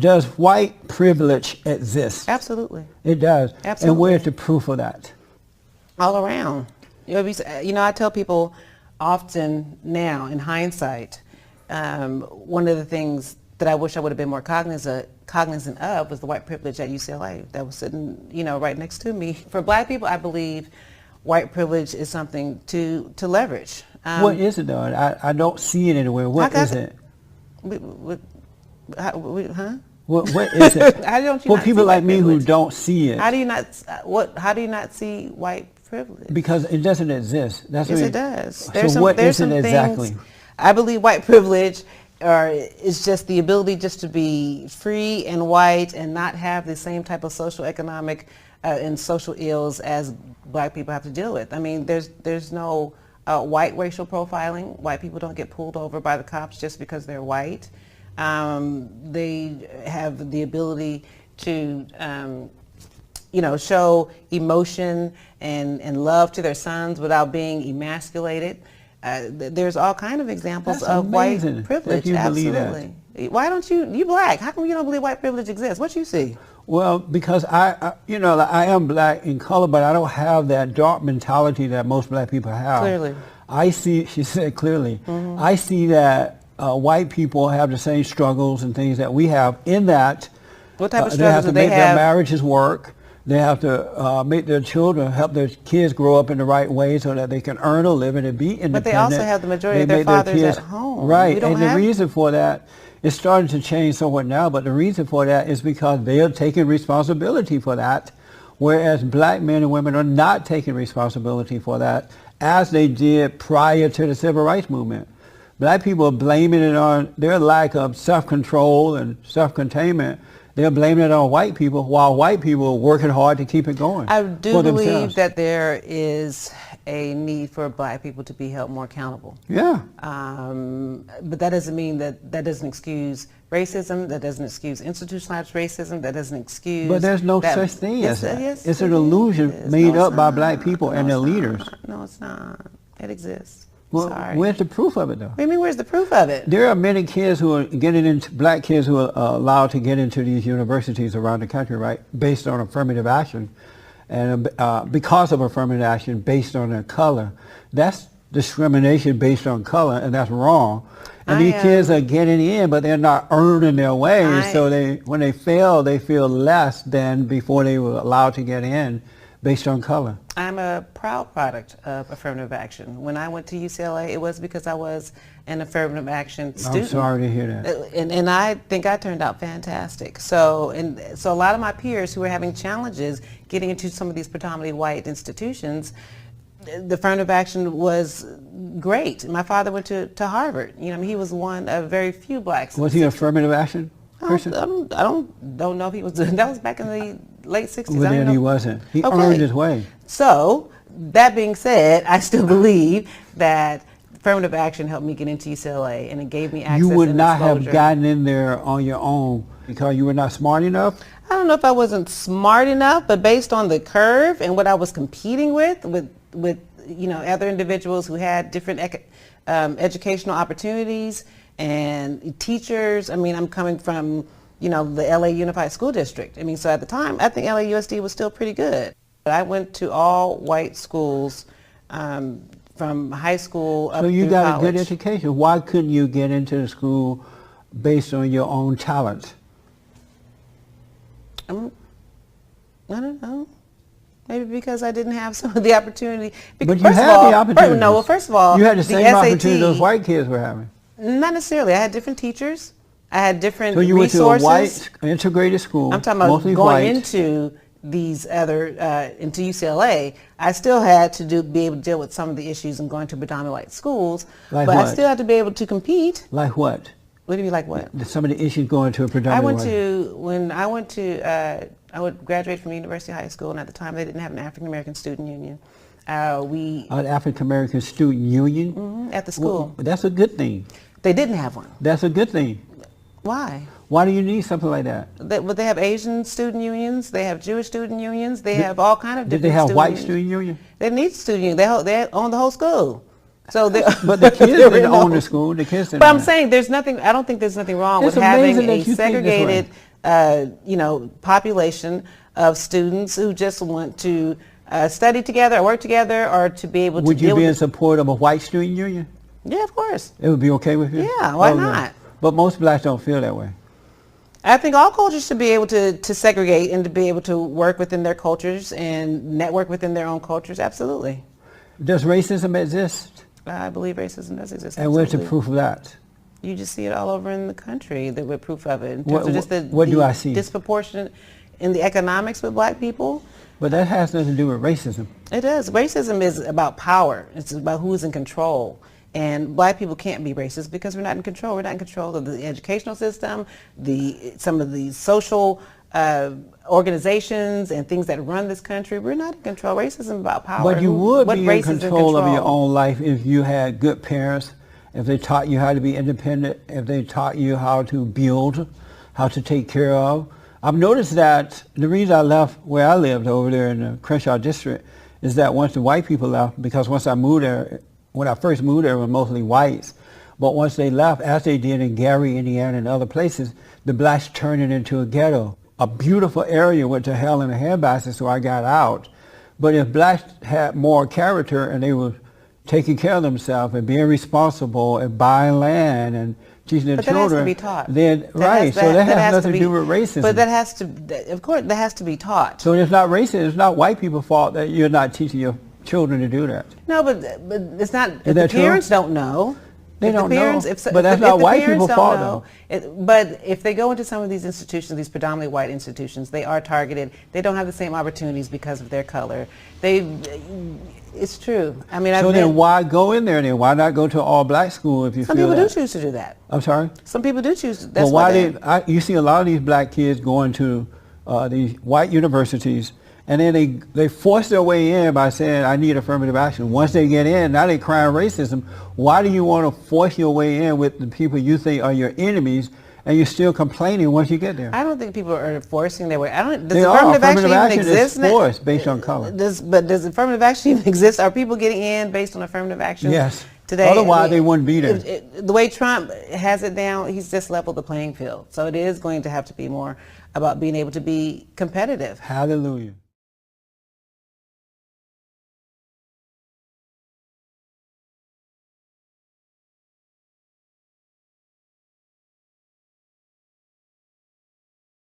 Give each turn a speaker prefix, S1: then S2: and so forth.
S1: Does white privilege exist?
S2: Absolutely.
S1: It does.
S2: Absolutely.
S1: And where's the proof of that?
S2: All around. I tell people often now, in hindsight, one of the things that I wish I would have been more cognizant of was the white privilege at UCLA that was sitting, right next to me. For black people, I believe white privilege is something to leverage.
S1: What is it though? I don't see it anywhere. What is it?
S2: Huh?
S1: What is it?
S2: How don't you
S1: For
S2: not
S1: people
S2: see
S1: like
S2: white
S1: me
S2: privilege?
S1: who don't see it.
S2: How do you not see white privilege?
S1: Because it doesn't exist. That's
S2: Yes,
S1: what
S2: it does.
S1: So what is it exactly?
S2: I believe white privilege is just the ability just to be free and white and not have the same type of social, economic, and social ills as black people have to deal with. I mean, there's no white racial profiling. White people don't get pulled over by the cops just because they're white. They have the ability to, show emotion and love to their sons without being emasculated. There's all kind of examples of white privilege.
S1: You
S2: Absolutely. Why don't you black? How come you don't believe white privilege exists? What you see?
S1: Well, because I am black in color, but I don't have that dark mentality that most black people have.
S2: Clearly.
S1: I see, she said clearly, I see that white people have the same struggles and things that we have in that
S2: What type of
S1: they have
S2: struggles
S1: to
S2: do they
S1: make their
S2: have?
S1: marriages work. They have to make their children, help their kids grow up in the right way so that they can earn a living and be independent.
S2: But they also have the majority of their
S1: make
S2: fathers
S1: kids,
S2: at home.
S1: Right,
S2: We don't
S1: and the
S2: have-
S1: reason for that is starting to change somewhat now, but the reason for that is because they are taking responsibility for that, whereas black men and women are not taking responsibility for that as they did prior to the civil rights movement. Black people are blaming it on their lack of self-control and self-containment. They're blaming it on white people, while white people are working hard to keep it going.
S2: I do
S1: for
S2: believe
S1: themselves.
S2: that there is a need for black people to be held more accountable.
S1: Yeah.
S2: But that doesn't mean that doesn't excuse racism, that doesn't excuse institutionalized racism, that doesn't excuse...
S1: But there's no
S2: that,
S1: such thing as that.
S2: Yes,
S1: it's
S2: it
S1: an illusion
S2: is.
S1: made
S2: No,
S1: up
S2: it's
S1: by
S2: not.
S1: black people and their
S2: it's
S1: leaders.
S2: not. No, it's not. It exists.
S1: Well,
S2: Sorry.
S1: where's the proof of it, though?
S2: What do you mean, where's the proof of it?
S1: There are many kids who are getting into, black kids who are allowed to get into these universities around the country, right, based on affirmative action. And because of affirmative action based on their color. That's discrimination based on color, and that's wrong. And these kids are getting in, but they're not earning their way. So when they fail, they feel less than before they were allowed to get in based on color.
S2: I'm a proud product of affirmative action. When I went to UCLA, it was because I was an affirmative action student.
S1: I'm sorry to hear that.
S2: And I think I turned out fantastic. So a lot of my peers who were having challenges getting into some of these predominantly white institutions, the affirmative action was great. My father went to Harvard. He was one of very few blacks.
S1: Was he affirmative action person?
S2: I don't know if he was. That was back in the late 60s.
S1: Well, then he wasn't. He
S2: Okay.
S1: earned his way.
S2: So, that being said, I still believe that affirmative action helped me get into UCLA, and it gave me access.
S1: You would
S2: and
S1: not have
S2: exposure.
S1: gotten in there on your own because you were not smart enough?
S2: I don't know if I wasn't smart enough, but based on the curve and what I was competing with other individuals who had different educational opportunities and teachers. I mean, I'm coming from, the LA Unified School District. I mean, so at the time, I think LAUSD was still pretty good. But I went to all white schools from high school up
S1: So you
S2: through
S1: got
S2: college.
S1: a good education. Why couldn't you get into the school based on your own talents?
S2: I don't know. Maybe because I didn't have some of the opportunity.
S1: But you had the opportunity.
S2: First of all,
S1: you had the same
S2: SAT,
S1: opportunity those white kids were having.
S2: Not necessarily. I had different teachers. I had different
S1: So you
S2: resources.
S1: went to a white integrated school.
S2: I'm talking about
S1: mostly
S2: going
S1: white.
S2: into these other into UCLA. I still had to be able to deal with some of the issues in going to predominantly white schools.
S1: Like
S2: but
S1: what?
S2: I still had to be able to compete.
S1: Like what?
S2: What do you mean, like what?
S1: Some of the issues going to a predominantly
S2: I would graduate from University High School, and at the time they didn't have an African American student union.
S1: An African American student union?
S2: At the school.
S1: Well, that's a good thing.
S2: They didn't have one.
S1: That's a good thing.
S2: Why?
S1: Why do you need something like that?
S2: They have Asian student unions. They have Jewish student unions. They have all kind of different.
S1: Did they have
S2: student
S1: white
S2: unions.
S1: student union?
S2: They need student union. They own the whole school. So
S1: But the kids didn't own the school. The kids didn't.
S2: But
S1: own
S2: I'm
S1: it.
S2: saying there's nothing. I don't think there's nothing wrong
S1: It's
S2: with having
S1: amazing that
S2: a
S1: you think this way.
S2: segregated population of students who just want to study together or work together or to be able to
S1: Would you
S2: deal
S1: be
S2: with
S1: in support of a white student union?
S2: Yeah, of course.
S1: It would be okay with you?
S2: Yeah, why
S1: Oh, no.
S2: not?
S1: But most blacks don't feel that way.
S2: I think all cultures should be able to segregate and to be able to work within their cultures and network within their own cultures. Absolutely.
S1: Does racism exist?
S2: I believe racism does exist.
S1: And where's the
S2: absolutely.
S1: proof of that?
S2: You just see it all over in the country. With proof of it. In terms
S1: What-
S2: of just
S1: what do I see?
S2: Disproportionate in the economics with black people.
S1: But that has nothing to do with racism.
S2: It does. Racism is about power. It's about who is in control. And black people can't be racist because we're not in control. We're not in control of the educational system, some of the social organizations and things that run this country. We're not in control. Racism is about power.
S1: But you would
S2: What
S1: be in
S2: race is
S1: control of your own life if you had good parents, if they taught you how to be independent, if they taught you how to build, how to take care of. I've noticed that the reason I left where I lived over there in the Crenshaw district is that once the white people left, because once I moved there, when I first moved there, it was mostly whites. But once they left, as they did in Gary, Indiana, and other places, the blacks turned it into a ghetto. A beautiful area went to hell in a handbasket, so I got out. But if blacks had more character and they were taking care of themselves and being responsible and buying land and teaching their children,
S2: that has to be taught.
S1: Then right, so that has nothing to do with racism.
S2: But that has to, of course, that has to be taught.
S1: So it's not racist. It's not white people's fault that you're not teaching your children to do that.
S2: No, but it's not. If the
S1: that true?
S2: parents don't know.
S1: They
S2: If
S1: don't
S2: the parents,
S1: know.
S2: If,
S1: But that's
S2: if
S1: not
S2: the
S1: white
S2: parents
S1: people's
S2: don't
S1: fault,
S2: know, but if they go into some of these institutions, these predominantly white institutions, they are targeted. They don't have the same opportunities because of their color. It's true. I mean,
S1: So then why go in there then? Why not go to an all-black school if you
S2: some
S1: feel
S2: people
S1: that?
S2: do choose to do that.
S1: I'm sorry?
S2: Some people do choose.
S1: But
S2: That's
S1: why
S2: why
S1: you see a lot of these black kids going to these white universities, and then they force their way in by saying, I need affirmative action. Once they get in, now they crying racism. Why do you want to force your way in with the people you think are your enemies, and you're still complaining once you get there?
S2: I don't think people are forcing their way. Does
S1: They are.
S2: affirmative action even exist?
S1: Is forced based on color.
S2: Does affirmative action even exist? Are people getting in based on affirmative action?
S1: Yes.
S2: Today,
S1: Otherwise, they wouldn't be there.
S2: The way Trump has it down, he's just leveled the playing field. So it is going to have to be more about being able to be competitive.
S1: Hallelujah.